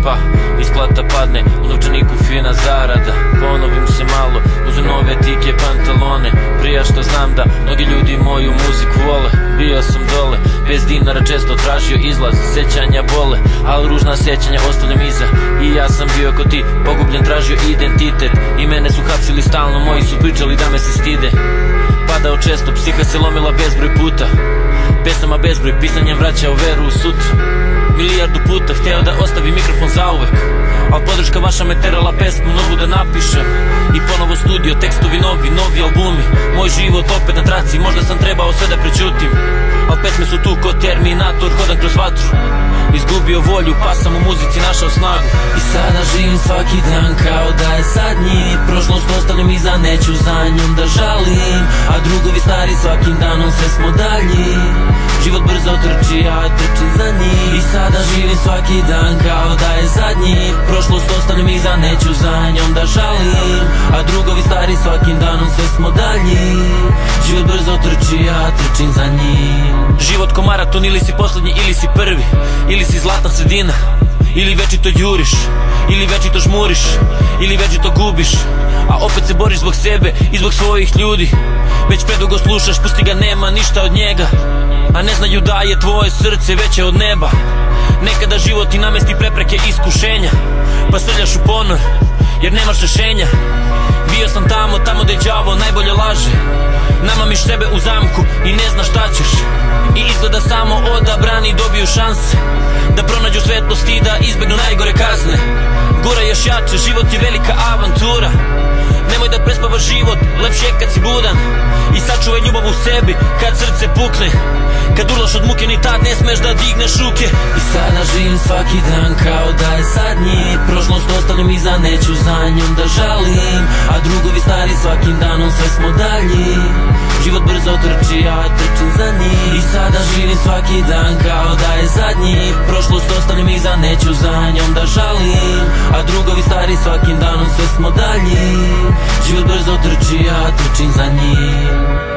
pa isplata padne, u novčaniku fina zarada. Ponovim se malo, uzem nove tike pantalone. Prija što znam da mnogi ljudi moju muziku vole. Bio sam dole, bez dinara često tražio izlaz. Sećanja bole, ali ružna sećanja ostavljam iza. I ja sam bio ko ti, pogubljen, tražio identitet. I mene su hapsili stalno, moji su pričali da me se stide. Padao često, psiha se lomila bezbroj puta. Pesama bezbroj, pisanjem vraćao veru u sutra. Milijardu puta hteo da ostavi mikrofon zauvek, al podrška vaša me terala pesmu novu da napišem. I ponovo studio, tekstovi novi albumi. Moj život opet na traci, možda sam trebao sve da prećutim. Al pesme su tu ko Terminator, hodam kroz vatru. Izgubio volju, pa sam u muzici našao snagu. I sada živim svaki dan kao da je zadnji. Prošlost ostavljam iza, neću za njom da žalim. A drugovi stari svakim danom sve smo dalji. Život brzo trči, ja trčim za njim. I sada živim svaki dan kao da je zadnji. Prošlost ostavljam iza, neću za njom da žalim. A drugovi stari svakim danom sve smo dalji. Život brzo trči, ja trčim za njim. Život ko maraton, ili si poslednji ili si prvi. Ili si zlatna sredina, ili večito juriš, ili večito žmuriš, ili večito gubiš. A opet se boriš zbog sebe i zbog svojih ljudi. Već predugo slušaš, pusti ga, nema ništa od njega. A ne znaju da je tvoje srce veće od neba. Nekada život ti namesti prepreke i iskušenja, pa srljaš u ponor, jer nemaš rešenja. Bio sam tamo gde đavo najbolje laže. Namamiš sebe u zamku i ne znaš šta ćeš. I izgleda samo odabrani dobiju šanse da pronađu svetlost i da izbegnu najgore kazne. Gura još jače, život je velika avantura. Nemoj da prespavaš život, lepše je kad si budan. I sačuvaj ljubav u sebi kad srce pukne. Kad urlaš od muke, ni tad ne smeš da digneš ruke. I sada živim svaki dan kao da je zadnji. Prošlost ostavljam iza, neću za njom da žalim. A drugovi stari svakim danom sve smo dalji. Život brzo trči, ja trčim za njim. I sada živim svaki dan kao da je zadnji. Prošlost ostavljam iza, neću za njom da žalim. A drugovi stari svakim danom sve smo dalji. Život brzo trči, ja trčim za njim.